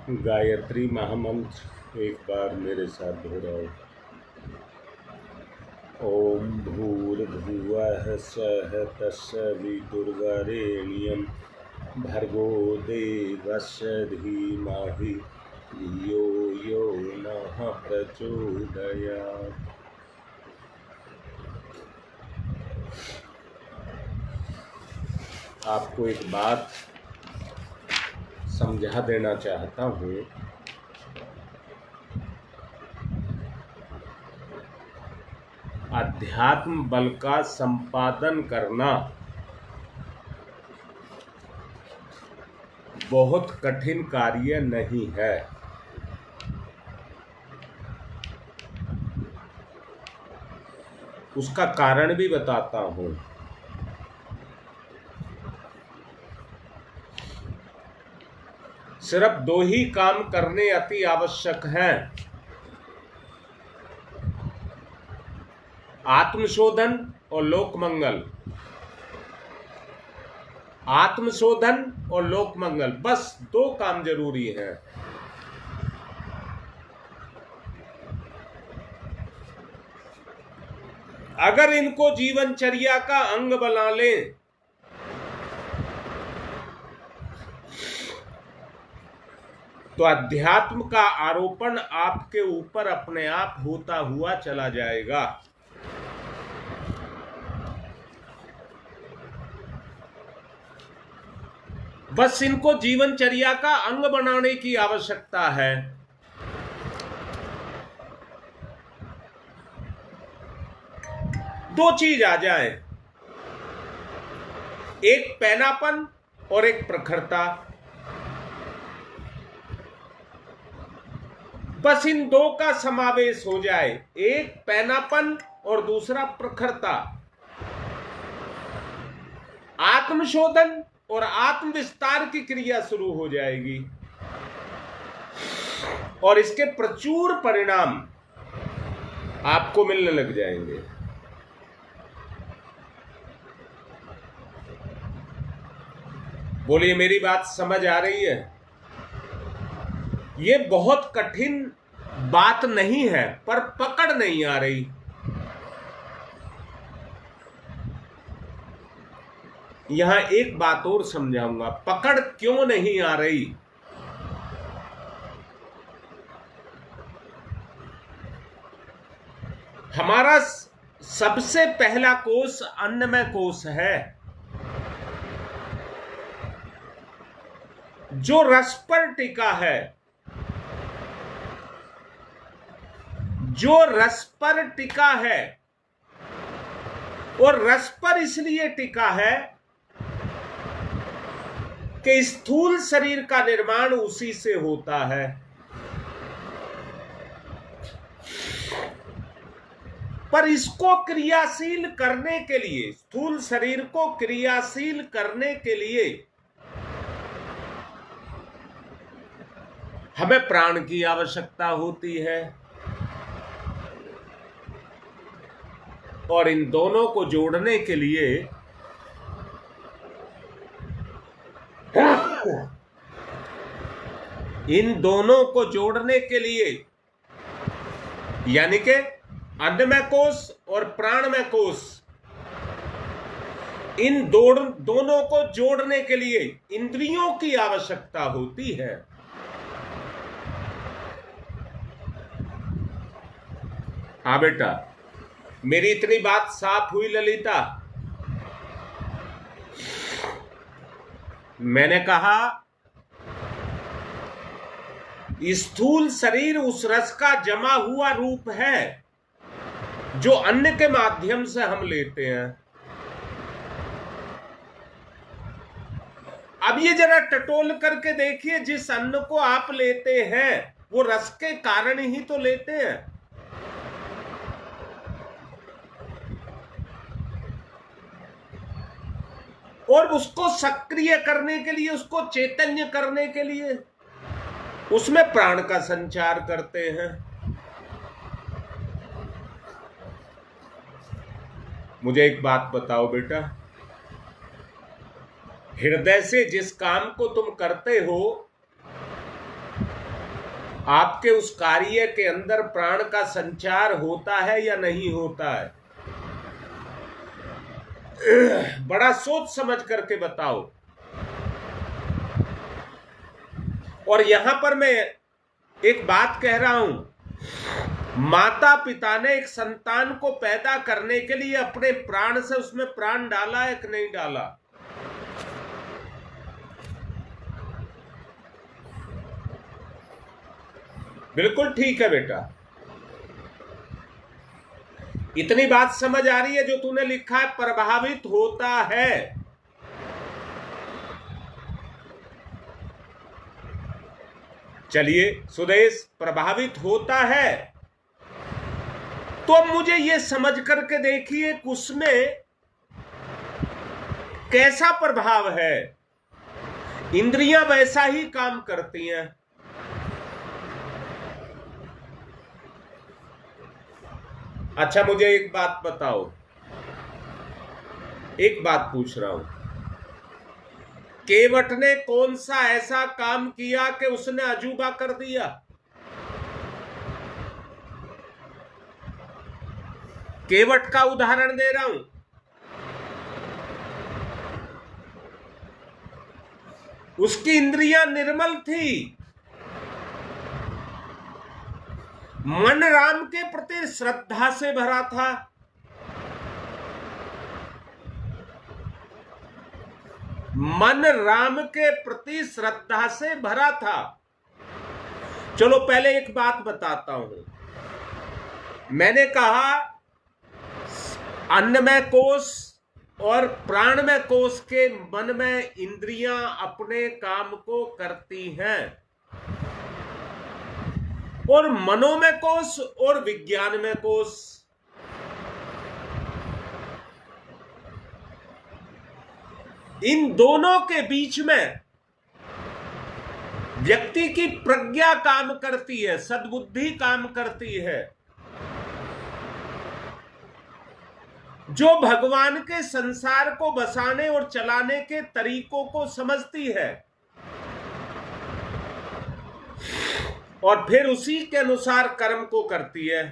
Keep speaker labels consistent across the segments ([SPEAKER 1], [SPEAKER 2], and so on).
[SPEAKER 1] गायत्री महामंत्र एक बार मेरे साथ दोहराओ। ओम भूर्भुवः स्वः तत्सवितुर्वरेण्यं भर्गो देवस्य धीमहि धियो यो नः प्रचोदयात्। आपको एक बात समझा देना चाहता हूँ। अध्यात्म बल का संपादन करना बहुत कठिन कार्य नहीं है। उसका कारण भी बताता हूँ। सिर्फ दो ही काम करने अति आवश्यक हैं, आत्मशोधन और लोकमंगल। आत्मशोधन और लोकमंगल, बस दो काम जरूरी हैं। अगर इनको जीवनचर्या का अंग बना लें तो अध्यात्म का आरोपण आपके ऊपर अपने आप होता हुआ चला जाएगा। बस इनको जीवनचर्या का अंग बनाने की आवश्यकता है। दो चीज आ जाए, एक पैनापन और एक प्रखरता। बस इन दो का समावेश हो जाए, एक पैनापन और दूसरा प्रखरता। आत्मशोधन और आत्मविस्तार की क्रिया शुरू हो जाएगी और इसके प्रचुर परिणाम आपको मिलने लग जाएंगे। बोलिए, मेरी बात समझ आ रही है? ये बहुत कठिन बात नहीं है, पर पकड़ नहीं आ रही। यहां एक बात और समझाऊंगा, पकड़ क्यों नहीं आ रही। हमारा सबसे पहला कोष अन्नमय कोष है, जो रस पर टिका है। जो रस पर टिका है, और रस पर इसलिए टिका है कि स्थूल शरीर का निर्माण उसी से होता है। पर इसको क्रियाशील करने के लिए, स्थूल शरीर को क्रियाशील करने के लिए हमें प्राण की आवश्यकता होती है। और इन दोनों को जोड़ने के लिए यानी कि अन्नमय कोष और प्राणमय कोष, इन दोनों को जोड़ने के लिए इंद्रियों की आवश्यकता होती है। हाँ बेटा, मेरी इतनी बात साफ हुई ललिता? मैंने कहा स्थूल शरीर उस रस का जमा हुआ रूप है जो अन्न के माध्यम से हम लेते हैं। अब ये जरा टटोल करके देखिए, जिस अन्न को आप लेते हैं वो रस के कारण ही तो लेते हैं। और उसको सक्रिय करने के लिए, उसको चैतन्य करने के लिए उसमें प्राण का संचार करते हैं। मुझे एक बात बताओ बेटा, हृदय से जिस काम को तुम करते हो आपके उस कार्य के अंदर प्राण का संचार होता है या नहीं होता है? बड़ा सोच समझ करके बताओ। और यहां पर मैं एक बात कह रहा हूं, माता पिता ने एक संतान को पैदा करने के लिए अपने प्राण से उसमें प्राण डाला है कि नहीं डाला? बिल्कुल ठीक है बेटा। इतनी बात समझ आ रही है जो तूने लिखा है, प्रभावित होता है। चलिए सुदेश, प्रभावित होता है तो अब मुझे यह समझ करके देखिए कि उसमें कैसा प्रभाव है। इंद्रियां वैसा ही काम करती हैं। अच्छा मुझे एक बात बताओ, एक बात पूछ रहा हूं, केवट ने कौन सा ऐसा काम किया कि उसने अजूबा कर दिया? केवट का उदाहरण दे रहा हूं। उसकी इंद्रियां निर्मल थी, मन राम के प्रति श्रद्धा से भरा था। मन राम के प्रति श्रद्धा से भरा था। चलो पहले एक बात बताता हूं। मैंने कहा अन्नमय कोश और प्राणमय कोश के मन में इंद्रियां अपने काम को करती हैं, और मनोमय कोश और विज्ञानमय कोश, इन दोनों के बीच में व्यक्ति की प्रज्ञा काम करती है, सद्बुद्धि काम करती है, जो भगवान के संसार को बसाने और चलाने के तरीकों को समझती है और फिर उसी के अनुसार कर्म को करती है।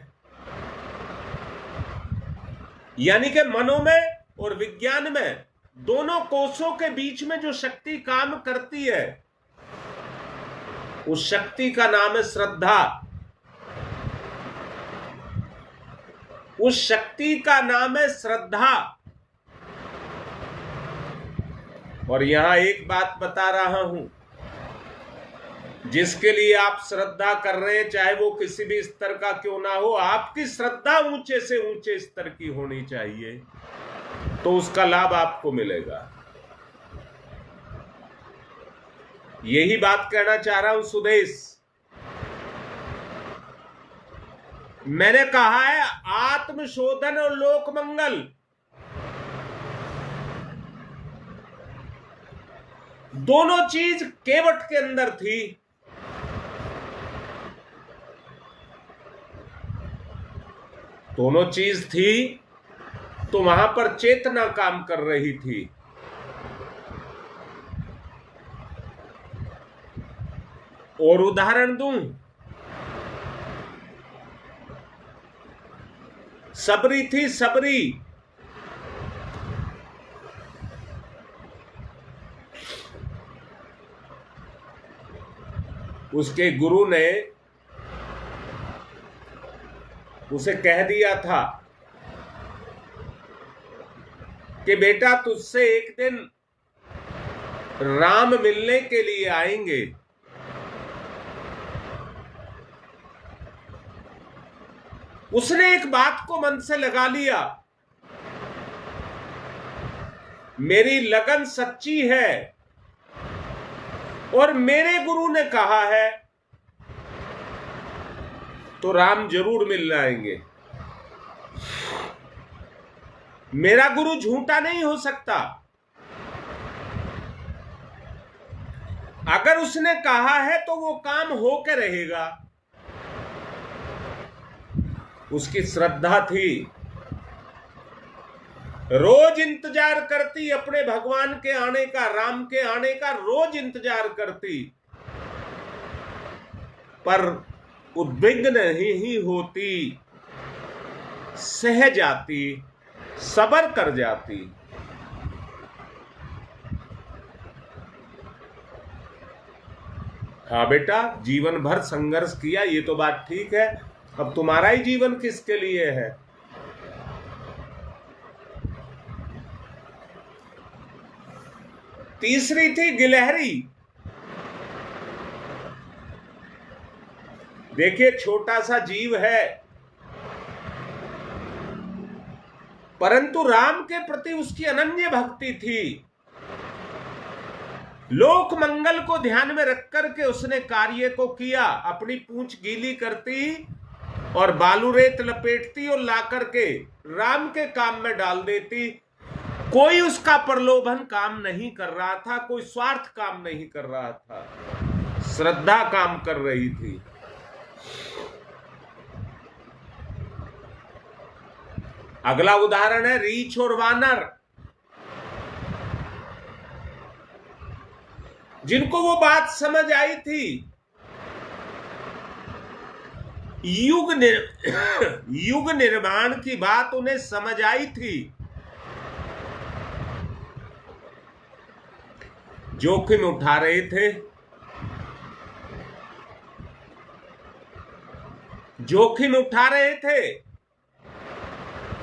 [SPEAKER 1] यानी कि मनोमय और विज्ञान में दोनों कोषों के बीच में जो शक्ति काम करती है, उस शक्ति का नाम है श्रद्धा। उस शक्ति का नाम है श्रद्धा। और यहां एक बात बता रहा हूं, जिसके लिए आप श्रद्धा कर रहे हैं, चाहे वो किसी भी स्तर का क्यों ना हो, आपकी श्रद्धा ऊंचे से ऊंचे स्तर की होनी चाहिए, तो उसका लाभ आपको मिलेगा। यही बात कहना चाह रहा हूं सुदेश। मैंने कहा है आत्मशोधन और लोक मंगल दोनों चीज केवट के अंदर थी। दोनों चीज थी तो वहां पर चेतना काम कर रही थी। और उदाहरण दूं, सबरी थी, सबरी। उसके गुरु ने उसे कह दिया था कि बेटा तुझसे एक दिन राम मिलने के लिए आएंगे। उसने एक बात को मन से लगा लिया, मेरी लगन सच्ची है और मेरे गुरु ने कहा है तो राम जरूर मिल आएंगे। मेरा गुरु झूठा नहीं हो सकता। अगर उसने कहा है तो वो काम होकर रहेगा। उसकी श्रद्धा थी, रोज इंतजार करती अपने भगवान के आने का, राम के आने का रोज इंतजार करती, पर उद्विग्न नहीं होती, सह जाती, सबर कर जाती। हाँ बेटा, जीवन भर संघर्ष किया, ये तो बात ठीक है, अब तुम्हारा ही जीवन किसके लिए है? तीसरी थी गिलहरी। देखिए, छोटा सा जीव है, परंतु राम के प्रति उसकी अनन्य भक्ति थी। लोक मंगल को ध्यान में रख करके उसने कार्य को किया। अपनी पूंछ गीली करती और बालू रेत लपेटती और ला करके राम के काम में डाल देती। कोई उसका प्रलोभन काम नहीं कर रहा था, कोई स्वार्थ काम नहीं कर रहा था, श्रद्धा काम कर रही थी। अगला उदाहरण है रीछ और वानर, जिनको वो बात समझ आई थी। युग निर्माण की बात उन्हें समझ आई थी। जोखिम उठा रहे थे, जोखिम उठा रहे थे,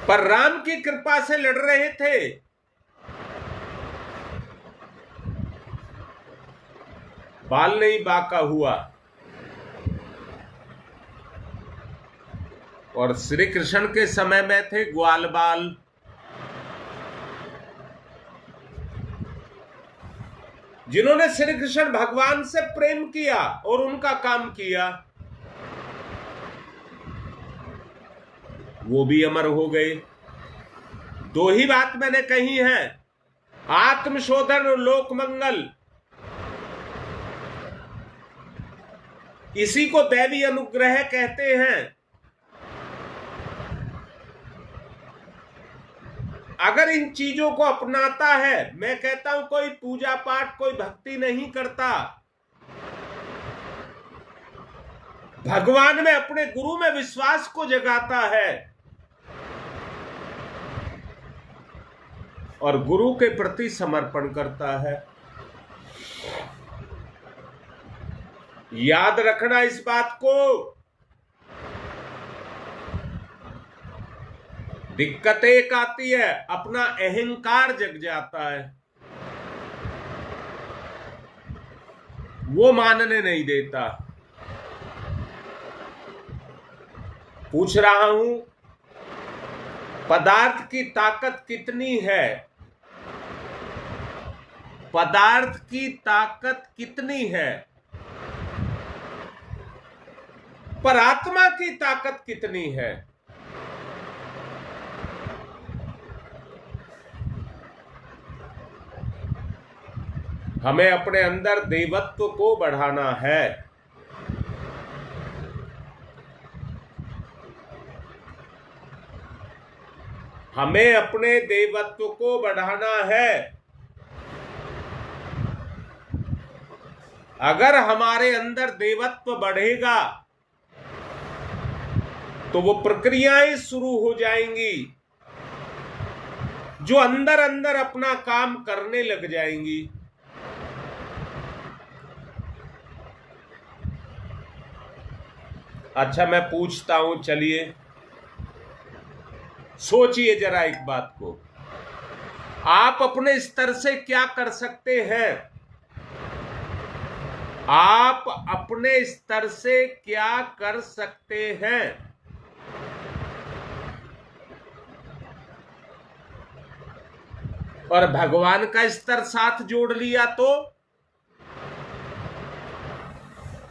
[SPEAKER 1] पर राम की कृपा से लड़ रहे थे। बाल नहीं बांका हुआ। और श्री कृष्ण के समय में थे ग्वाल बाल। जिन्होंने श्री कृष्ण भगवान से प्रेम किया और उनका काम किया, वो भी अमर हो गए। दो ही बात मैंने कही है, आत्मशोधन और लोक मंगल। इसी को दैवी अनुग्रह कहते हैं। अगर इन चीजों को अपनाता है, मैं कहता हूं कोई पूजा पाठ, कोई भक्ति नहीं करता, भगवान में, अपने गुरु में विश्वास को जगाता है और गुरु के प्रति समर्पण करता है। याद रखना इस बात को। दिक्कत एक आती है, अपना अहंकार जग जाता है, वो मानने नहीं देता। पूछ रहा हूं, पदार्थ की ताकत कितनी है? पदार्थ की ताकत कितनी है, पर आत्मा की ताकत कितनी है? हमें अपने अंदर देवत्व को बढ़ाना है। हमें अपने देवत्व को बढ़ाना है। अगर हमारे अंदर देवत्व बढ़ेगा तो वो प्रक्रियाएं शुरू हो जाएंगी जो अंदर अंदर अपना काम करने लग जाएंगी। अच्छा, मैं पूछता हूं, चलिए सोचिए जरा एक बात को। आप अपने स्तर से क्या कर सकते हैं? आप अपने स्तर से क्या कर सकते हैं? और भगवान का स्तर साथ जोड़ लिया तो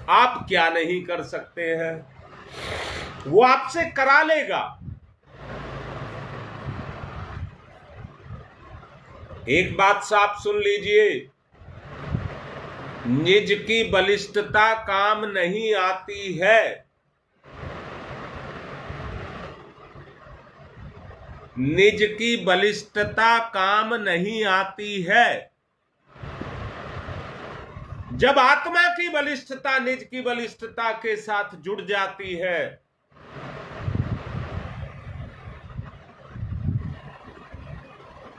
[SPEAKER 1] आप क्या नहीं कर सकते हैं? वो आपसे करा लेगा। एक बात साफ सुन लीजिए, निज की बलिष्ठता काम नहीं आती है। निज की बलिष्ठता काम नहीं आती है। जब आत्मा की बलिष्ठता निज की बलिष्ठता के साथ जुड़ जाती है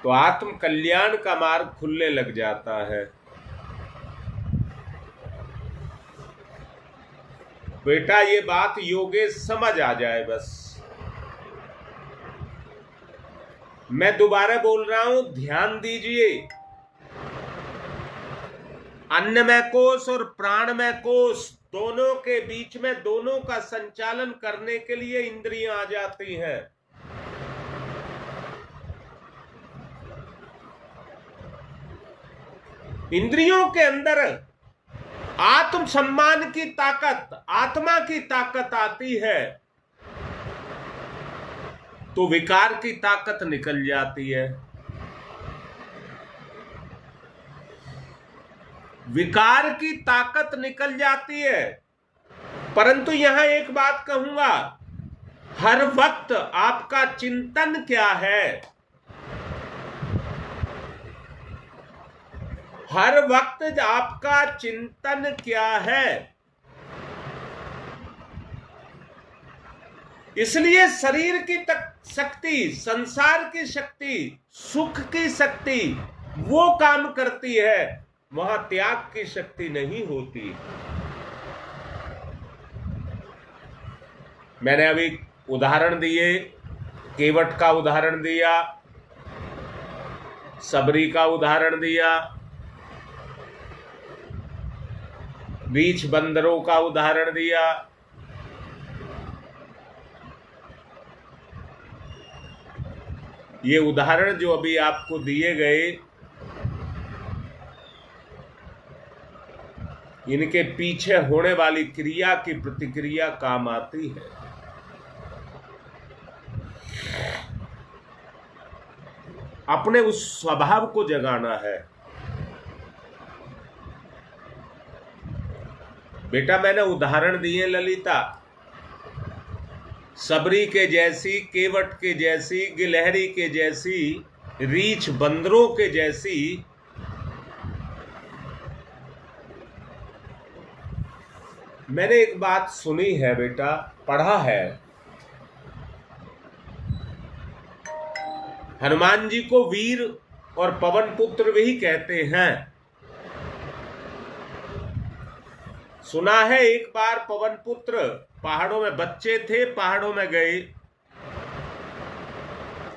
[SPEAKER 1] तो आत्म कल्याण का मार्ग खुलने लग जाता है। बेटा ये बात योगेश समझ आ जाए बस। मैं दोबारा बोल रहा हूं, ध्यान दीजिए। अन्नमय कोश और प्राणमय कोश दोनों के बीच में दोनों का संचालन करने के लिए इंद्रियां आ जाती हैं। इंद्रियों के अंदर आत्म सम्मान की ताकत, आत्मा की ताकत आती है तो विकार की ताकत निकल जाती है। विकार की ताकत निकल जाती है। परंतु यहां एक बात कहूंगा, हर वक्त आपका चिंतन क्या है? हर वक्त आपका चिंतन क्या है? इसलिए शरीर की शक्ति, संसार की शक्ति, सुख की शक्ति वो काम करती है, वहां त्याग की शक्ति नहीं होती। मैंने अभी उदाहरण दिए, केवट का उदाहरण दिया, सबरी का उदाहरण दिया, रीछ बंदरों का उदाहरण दिया। ये उदाहरण जो अभी आपको दिए गए, इनके पीछे होने वाली क्रिया की प्रतिक्रिया काम आती है। अपने उस स्वभाव को जगाना है। बेटा मैंने उदाहरण दिए ललिता, सबरी के जैसी, केवट के जैसी, गिलहरी के जैसी, रीछ बंदरों के जैसी। मैंने एक बात सुनी है बेटा, पढ़ा है, हनुमान जी को वीर और पवन पुत्र भी कहते हैं। सुना है एक बार पवन पुत्र पहाड़ों में, बच्चे थे, पहाड़ों में गए।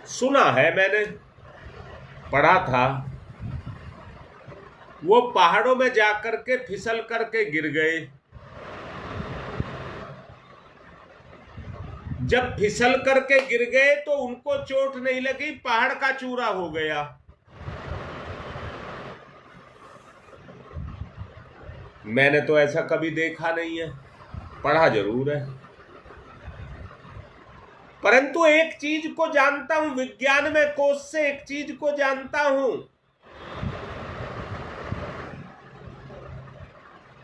[SPEAKER 1] सुना है, मैंने पढ़ा था। वो पहाड़ों में जाकर के फिसल करके गिर गए। जब फिसल करके गिर गए तो उनको चोट नहीं लगी, पहाड़ का चूरा हो गया। मैंने तो ऐसा कभी देखा नहीं है, पढ़ा जरूर है। परंतु एक चीज को जानता हूं, विज्ञान में कोश से एक चीज को जानता हूं,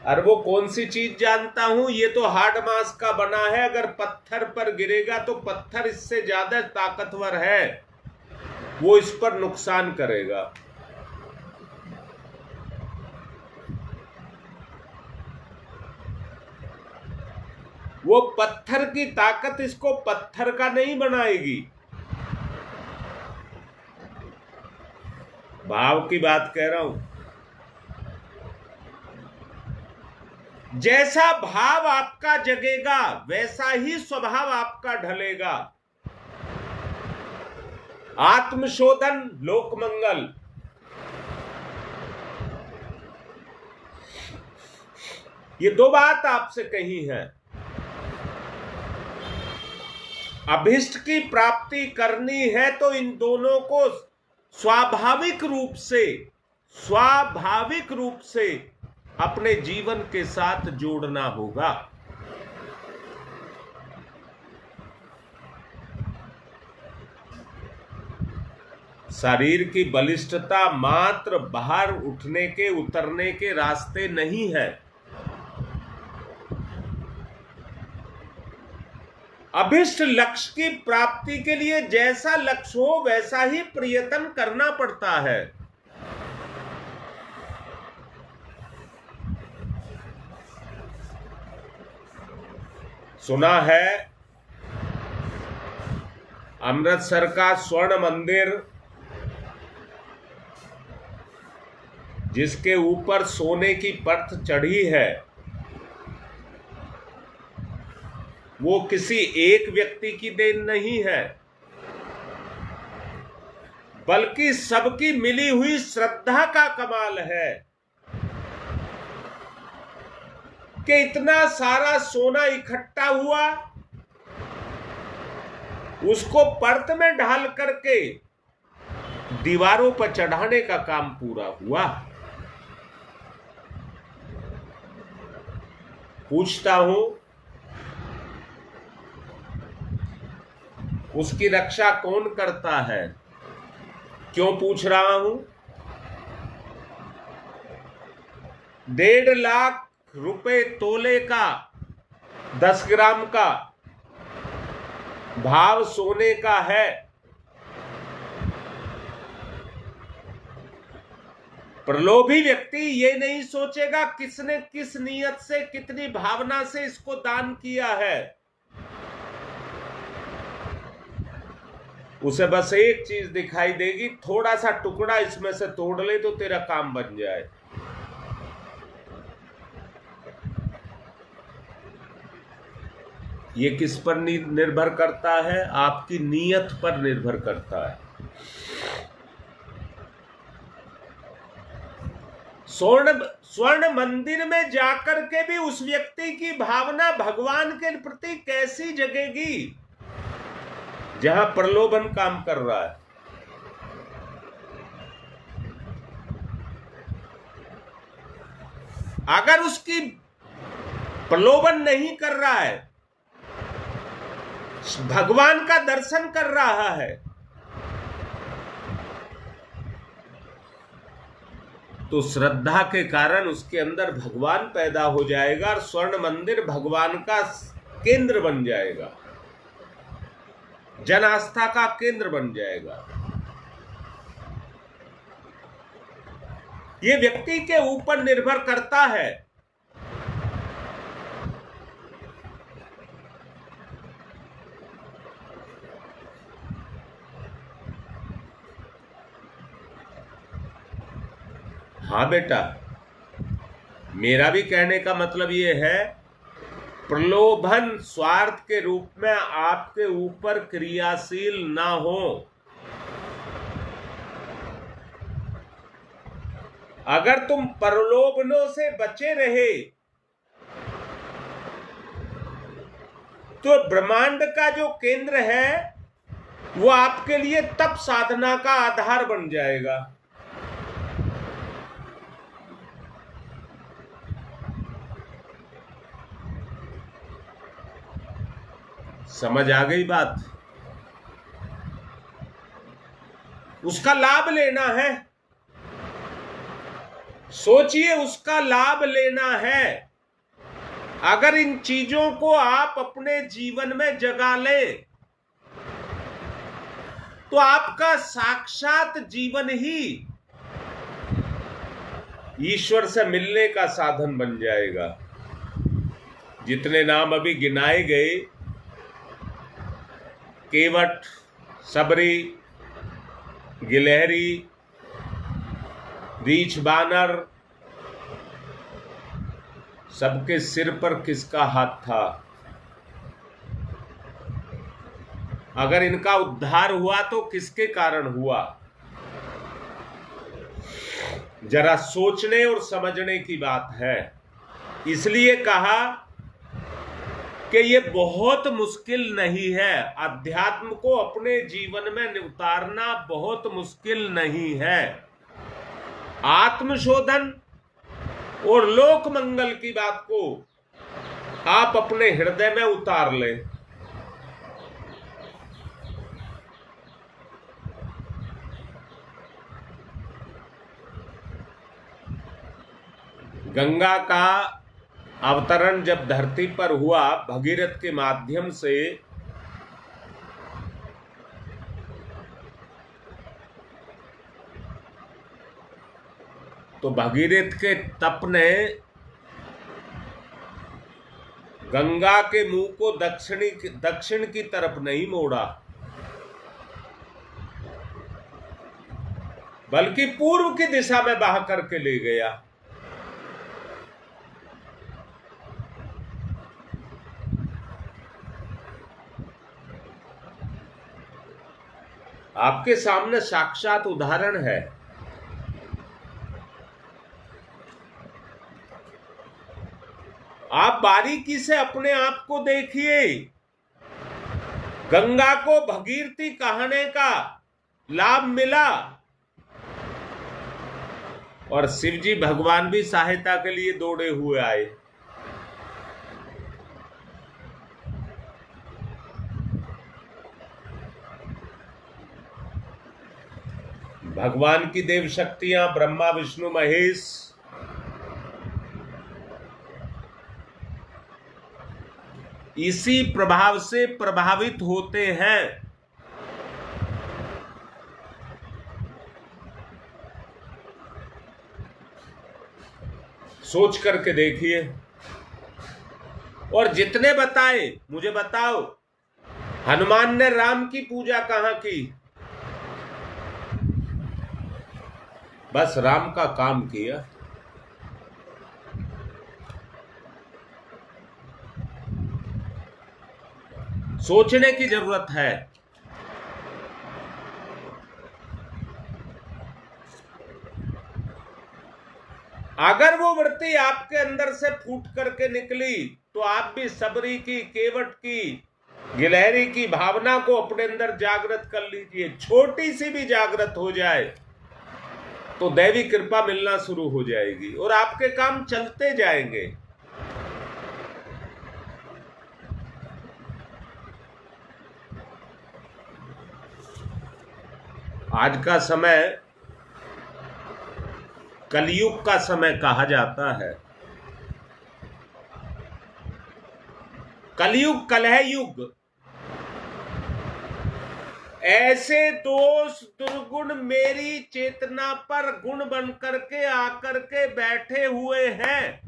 [SPEAKER 1] और वो कौन सी चीज जानता हूं? ये तो हार्ड मास का बना है, अगर पत्थर पर गिरेगा तो पत्थर इससे ज्यादा ताकतवर है, वो इस पर नुकसान करेगा। वो पत्थर की ताकत इसको पत्थर का नहीं बनाएगी। भाव की बात कह रहा हूं। जैसा भाव आपका जगेगा वैसा ही स्वभाव आपका ढलेगा। आत्मशोधन, लोकमंगल, ये दो बात आपसे कही है। अभिष्ट की प्राप्ति करनी है तो इन दोनों को स्वाभाविक रूप से अपने जीवन के साथ जोड़ना होगा। शरीर की बलिष्ठता मात्र बाहर उठने के, उतरने के रास्ते नहीं है। अभिष्ट लक्ष्य की प्राप्ति के लिए जैसा लक्ष्य हो वैसा ही प्रयत्न करना पड़ता है। सुना है अमृतसर का स्वर्ण मंदिर, जिसके ऊपर सोने की परत चढ़ी है, वो किसी एक व्यक्ति की देन नहीं है, बल्कि सबकी मिली हुई श्रद्धा का कमाल है कि इतना सारा सोना इकट्ठा हुआ, उसको परत में ढाल करके दीवारों पर चढ़ाने का काम पूरा हुआ। पूछता हूं, उसकी रक्षा कौन करता है? क्यों पूछ रहा हूं? 1.5 लाख रुपए तोले का 10 ग्राम का भाव सोने का है। प्रलोभी व्यक्ति ये नहीं सोचेगा किसने किस नियत से, कितनी भावना से इसको दान किया है। उसे बस एक चीज दिखाई देगी, थोड़ा सा टुकड़ा इसमें से तोड़ ले तो तेरा काम बन जाए। ये किस पर निर्भर करता है? आपकी नीयत पर निर्भर करता है। स्वर्ण मंदिर में जाकर के भी उस व्यक्ति की भावना भगवान के प्रति कैसी जगेगी जहां प्रलोभन काम कर रहा है। अगर उसकी प्रलोभन नहीं कर रहा है, भगवान का दर्शन कर रहा है, तो श्रद्धा के कारण उसके अंदर भगवान पैदा हो जाएगा और स्वर्ण मंदिर भगवान का केंद्र बन जाएगा, जन आस्था का केंद्र बन जाएगा। ये व्यक्ति के ऊपर निर्भर करता है। हाँ बेटा, मेरा भी कहने का मतलब ये है, प्रलोभन स्वार्थ के रूप में आपके ऊपर क्रियाशील ना हो। अगर तुम प्रलोभनों से बचे रहे तो ब्रह्मांड का जो केंद्र है वो आपके लिए तप साधना का आधार बन जाएगा। समझ आ गई बात? उसका लाभ लेना है, सोचिए, उसका लाभ लेना है। अगर इन चीजों को आप अपने जीवन में जगा लें तो आपका साक्षात जीवन ही ईश्वर से मिलने का साधन बन जाएगा। जितने नाम अभी गिनाए गए, केवट, सबरी, गिलहरी, रीछ बानर, सबके सिर पर किसका हाथ था? अगर इनका उद्धार हुआ तो किसके कारण हुआ? जरा सोचने और समझने की बात है। इसलिए कहा कि ये बहुत मुश्किल नहीं है, अध्यात्म को अपने जीवन में उतारना बहुत मुश्किल नहीं है। आत्मशोधन और लोक मंगल की बात को आप अपने हृदय में उतार लें। गंगा का अवतरण जब धरती पर हुआ भगीरथ के माध्यम से, तो भगीरथ के तप ने गंगा के मुंह को दक्षिण की तरफ नहीं मोड़ा, बल्कि पूर्व की दिशा में बहा करके ले गया। आपके सामने साक्षात उदाहरण है। आप बारीकी से अपने आप को देखिए। गंगा को भगीरथी कहने का लाभ मिला और शिवजी भगवान भी सहायता के लिए दौड़े हुए आए। भगवान की देव शक्तियां ब्रह्मा विष्णु महेश इसी प्रभाव से प्रभावित होते हैं। सोच करके देखिए। और जितने बताए, मुझे बताओ, हनुमान ने राम की पूजा कहां की? बस राम का काम किया। सोचने की जरूरत है। अगर वो वृत्ति आपके अंदर से फूट करके निकली तो आप भी सबरी की, केवट की, गिलहरी की भावना को अपने अंदर जागृत कर लीजिए। छोटी सी भी जागृत हो जाए तो दैवी कृपा मिलना शुरू हो जाएगी और आपके काम चलते जाएंगे। आज का समय कलयुग का समय कहा जाता है। कलयुग, कलह युग। ऐसे दोष दुर्गुण मेरी चेतना पर गुण बन करके आकर के बैठे हुए हैं,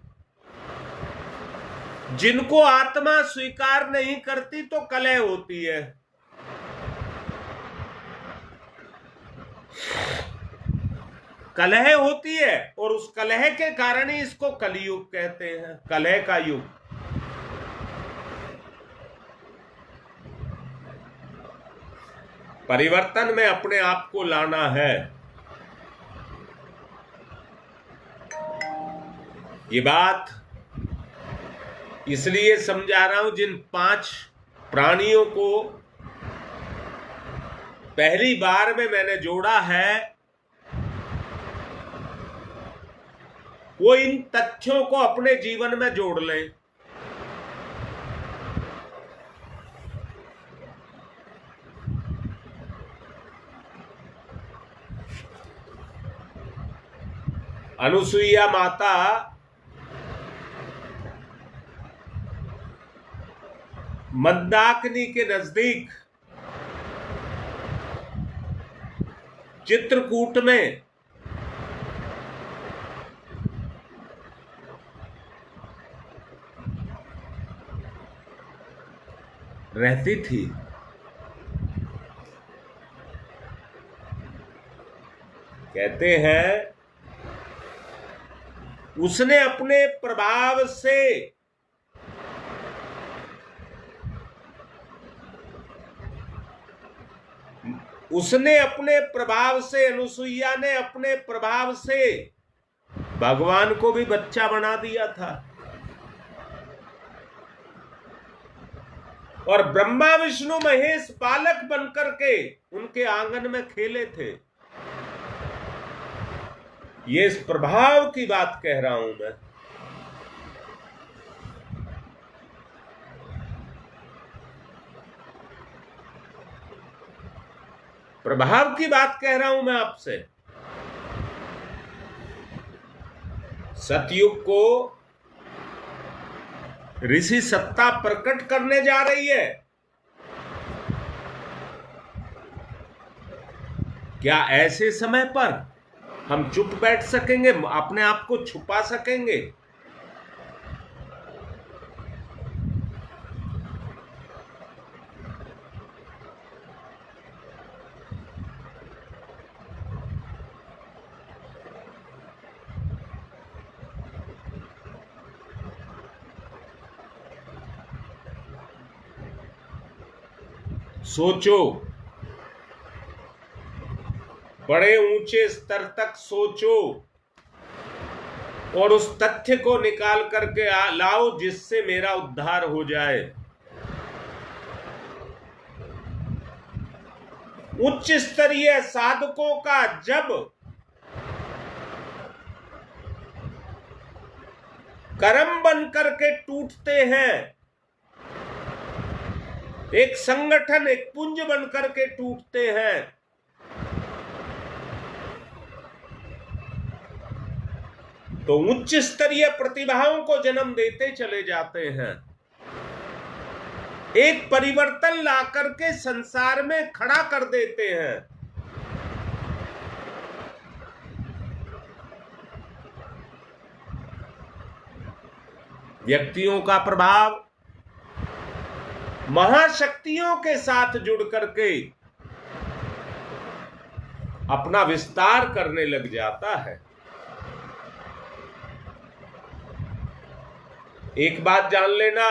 [SPEAKER 1] जिनको आत्मा स्वीकार नहीं करती तो कलह होती है। कलह होती है और उस कलह के कारण ही इसको कलयुग कहते हैं, कलह का युग। परिवर्तन में अपने आप को लाना है। ये बात इसलिए समझा रहा हूं, जिन 5 प्राणियों को पहली बार में मैंने जोड़ा है, वो इन तथ्यों को अपने जीवन में जोड़ लें। अनुसुईया माता मंदाकिनी के नजदीक चित्रकूट में रहती थी। कहते हैं उसने अपने प्रभाव से अनुसुईया ने अपने प्रभाव से भगवान को भी बच्चा बना दिया था और ब्रह्मा विष्णु महेश बालक बनकर के उनके आंगन में खेले थे। ये इस प्रभाव की बात कह रहा हूं मैं। प्रभाव की बात कह रहा हूं मैं आपसे। सतयुग को ऋषि सत्ता प्रकट करने जा रही है। क्या ऐसे समय पर हम चुप बैठ सकेंगे, अपने आप को छुपा सकेंगे? सोचो, बड़े ऊंचे स्तर तक सोचो और उस तथ्य को निकाल करके लाओ जिससे मेरा उद्धार हो जाए। उच्च स्तरीय साधकों का जब कर्म बन करके टूटते हैं, एक संगठन, एक पुंज बन करके टूटते हैं, तो उच्च स्तरीय प्रतिभाओं को जन्म देते चले जाते हैं, एक परिवर्तन ला करके संसार में खड़ा कर देते हैं। व्यक्तियों का प्रभाव महाशक्तियों के साथ जुड़ करके अपना विस्तार करने लग जाता है। एक बात जान लेना,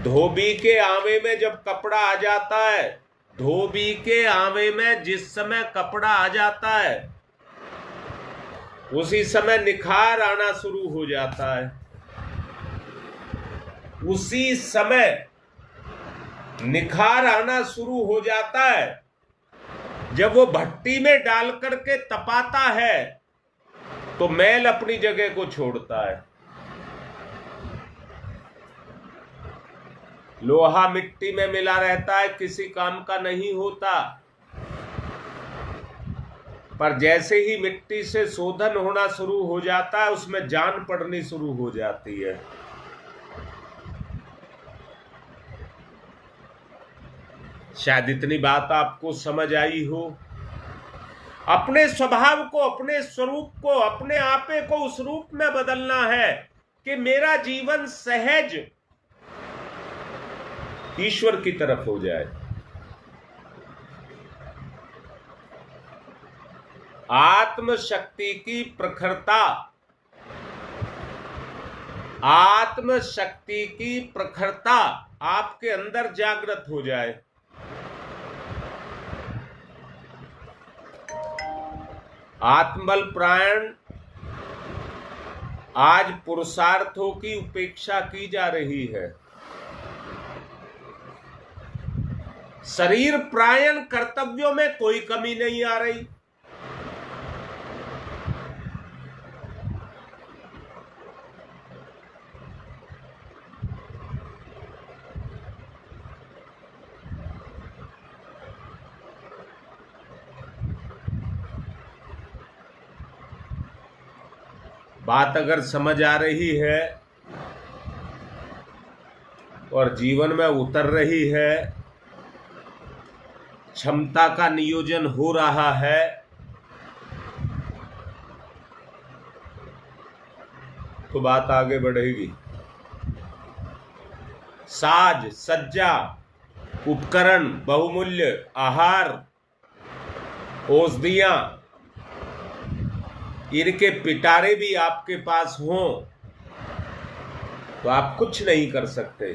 [SPEAKER 1] धोबी के आवे में जब कपड़ा आ जाता है, धोबी के आवे में जिस समय कपड़ा आ जाता है, उसी समय निखार आना शुरू हो जाता है। उसी समय निखार आना शुरू हो जाता है जब वो भट्टी में डाल करके तपाता है तो मैल अपनी जगह को छोड़ता है। लोहा मिट्टी में मिला रहता है, किसी काम का नहीं होता, पर जैसे ही मिट्टी से शोधन होना शुरू हो जाता है उसमें जान पड़नी शुरू हो जाती है। शायद इतनी बात आपको समझ आई हो। अपने स्वभाव को, अपने स्वरूप को, अपने आपे को उस रूप में बदलना है कि मेरा जीवन सहज ईश्वर की तरफ हो जाए। आत्मशक्ति की प्रखरता, आत्मशक्ति की प्रखरता आपके अंदर जागृत हो जाए। आत्मबल प्राण आज पुरुषार्थों की उपेक्षा की जा रही है। शरीर प्रायण कर्तव्यों में कोई कमी नहीं आ रही। बात अगर समझ आ रही है और जीवन में उतर रही है, क्षमता का नियोजन हो रहा है, तो बात आगे बढ़ेगी। साज सज्जा, उपकरण, बहुमूल्य आहार, औषधियां, इनके पिटारे भी आपके पास हों तो आप कुछ नहीं कर सकते।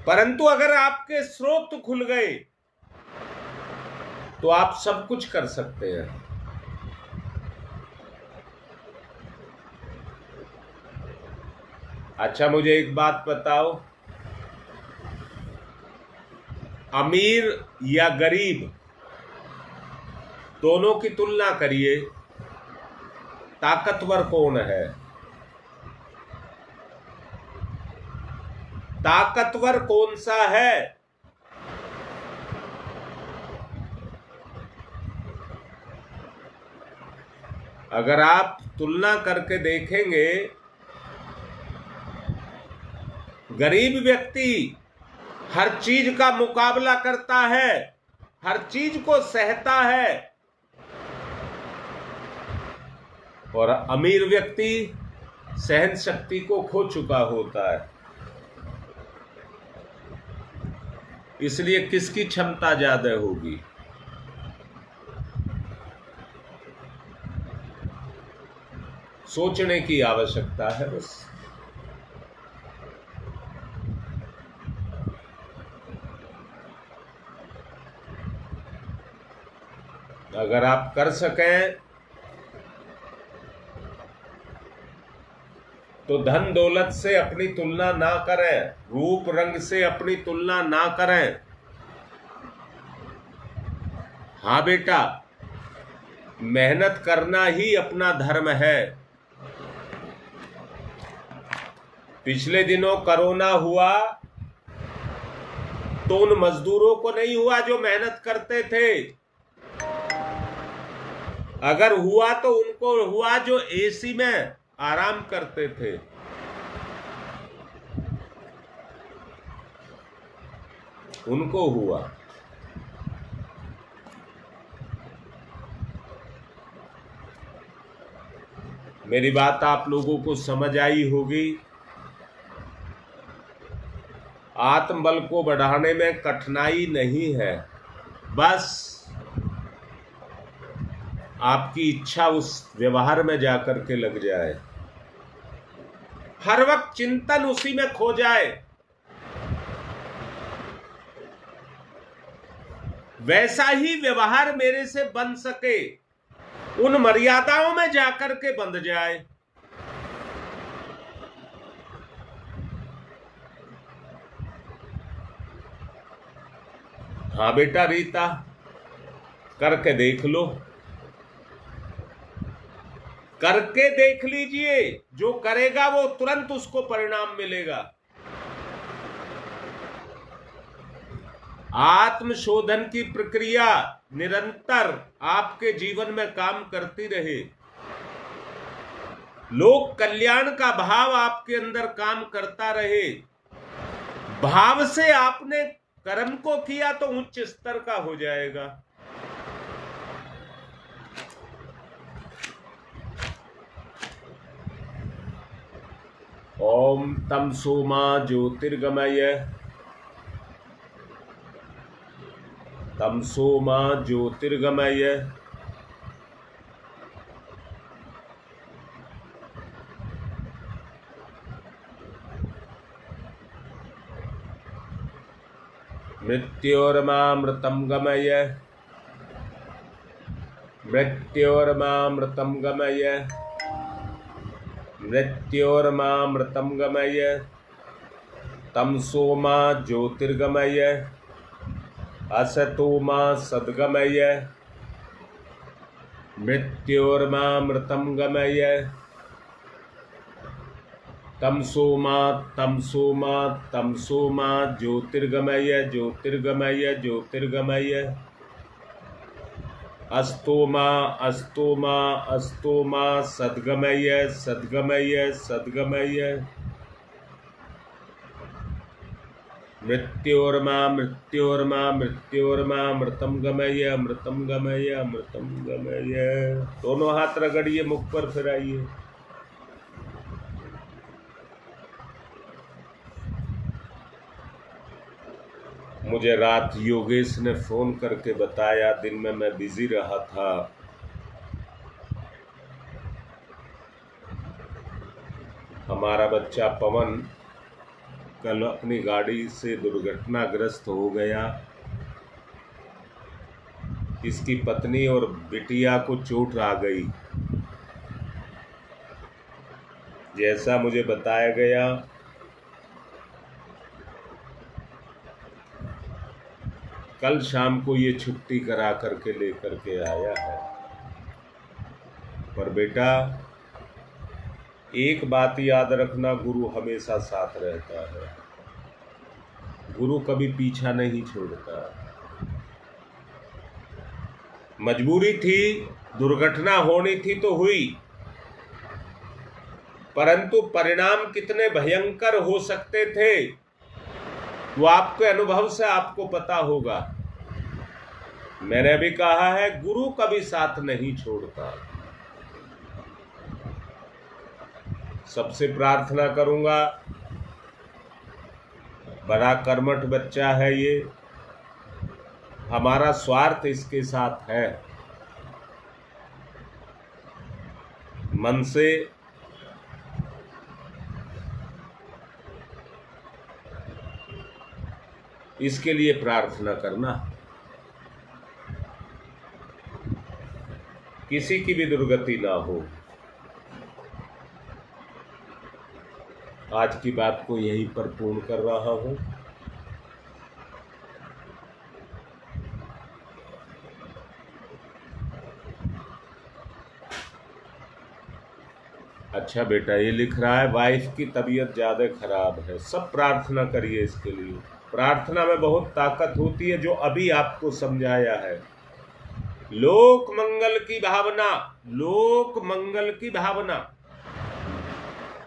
[SPEAKER 1] परंतु अगर आपके स्रोत खुल गए तो आप सब कुछ कर सकते हैं। अच्छा, मुझे एक बात बताओ, अमीर या गरीब दोनों की तुलना करिए, ताकतवर कौन है? ताकतवर कौन सा है? अगर आप तुलना करके देखेंगे, गरीब व्यक्ति हर चीज का मुकाबला करता है, हर चीज को सहता है, और अमीर व्यक्ति सहन शक्ति को खो चुका होता है। इसलिए किसकी क्षमता ज्यादा होगी? सोचने की आवश्यकता है बस। अगर आप कर सकें तो धन दौलत से अपनी तुलना ना करें, रूप रंग से अपनी तुलना ना करें। हाँ बेटा, मेहनत करना ही अपना धर्म है। पिछले दिनों कोरोना हुआ तो उन मजदूरों को नहीं हुआ जो मेहनत करते थे, अगर हुआ तो उनको हुआ जो एसी में आराम करते थे। उनको हुआ। मेरी बात आप लोगों को समझ आई होगी। आत्मबल को बढ़ाने में कठिनाई नहीं है, बस आपकी इच्छा उस व्यवहार में जाकर के लग जाए, हर वक्त चिंतन उसी में खो जाए, वैसा ही व्यवहार मेरे से बन सके, उन मर्यादाओं में जाकर के बंध जाए। हाँ बेटा रीता, करके देख लो, करके देख लीजिए। जो करेगा वो तुरंत उसको परिणाम मिलेगा। आत्मशोधन की प्रक्रिया निरंतर आपके जीवन में काम करती रहे, लोक कल्याण का भाव आपके अंदर काम करता रहे। भाव से आपने कर्म को किया तो उच्च स्तर का हो जाएगा। ओम तमसो मा ज्योतिर्गमय, तमसो मा ज्योतिर्गमय। मृत्योर्मामृतं गमय, मृत्योर्मामृतं गमय, मृत्योर्मामृतं गमय। तमसो मा ज्योतिर्गमय, असतो मा सद्गमय, मृत्योर्मामृतं गमय। तमसो मा ज्योतिर्गमय, ज्योतिर्गमय, ज्योतिर्गमय। अस्तो मा सद्गमय, सद्गमय, सद्गमय। मृत्योर्मामृतं गमय, अमृतं गमय, अमृतं गमय। दोनों हाथ रगड़िए, मुख पर फिराइए। मुझे रात योगेश ने फोन करके बताया, दिन में मैं बिजी रहा था, हमारा बच्चा पवन कल अपनी गाड़ी से दुर्घटनाग्रस्त हो गया। इसकी पत्नी और बिटिया को चोट आ गई। जैसा मुझे बताया गया, कल शाम को ये छुट्टी करा करके लेकर के आया है। पर बेटा एक बात याद रखना, गुरु हमेशा साथ रहता है, गुरु कभी पीछा नहीं छोड़ता। मजबूरी थी, दुर्घटना होनी थी तो हुई, परंतु परिणाम कितने भयंकर हो सकते थे वो आपके अनुभव से आपको पता होगा। मैंने अभी कहा है, गुरु कभी साथ नहीं छोड़ता। सबसे प्रार्थना करूंगा, बड़ा कर्मठ बच्चा है ये, हमारा स्वार्थ इसके साथ है। मन से इसके लिए प्रार्थना करना। किसी की भी दुर्गति ना हो। आज की बात को यहीं पर पूर्ण कर रहा हूं। अच्छा बेटा, ये लिख रहा है वाइफ की तबीयत ज्यादा खराब है, सब प्रार्थना करिए इसके लिए। प्रार्थना में बहुत ताकत होती है, जो अभी आपको समझाया है। लोक मंगल की भावना, लोक मंगल की भावना,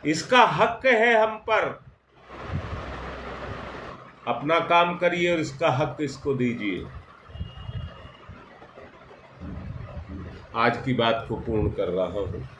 [SPEAKER 1] इसका हक है हम पर। अपना काम करिए और इसका हक इसको दीजिए। आज की बात को पूर्ण कर रहा हूं।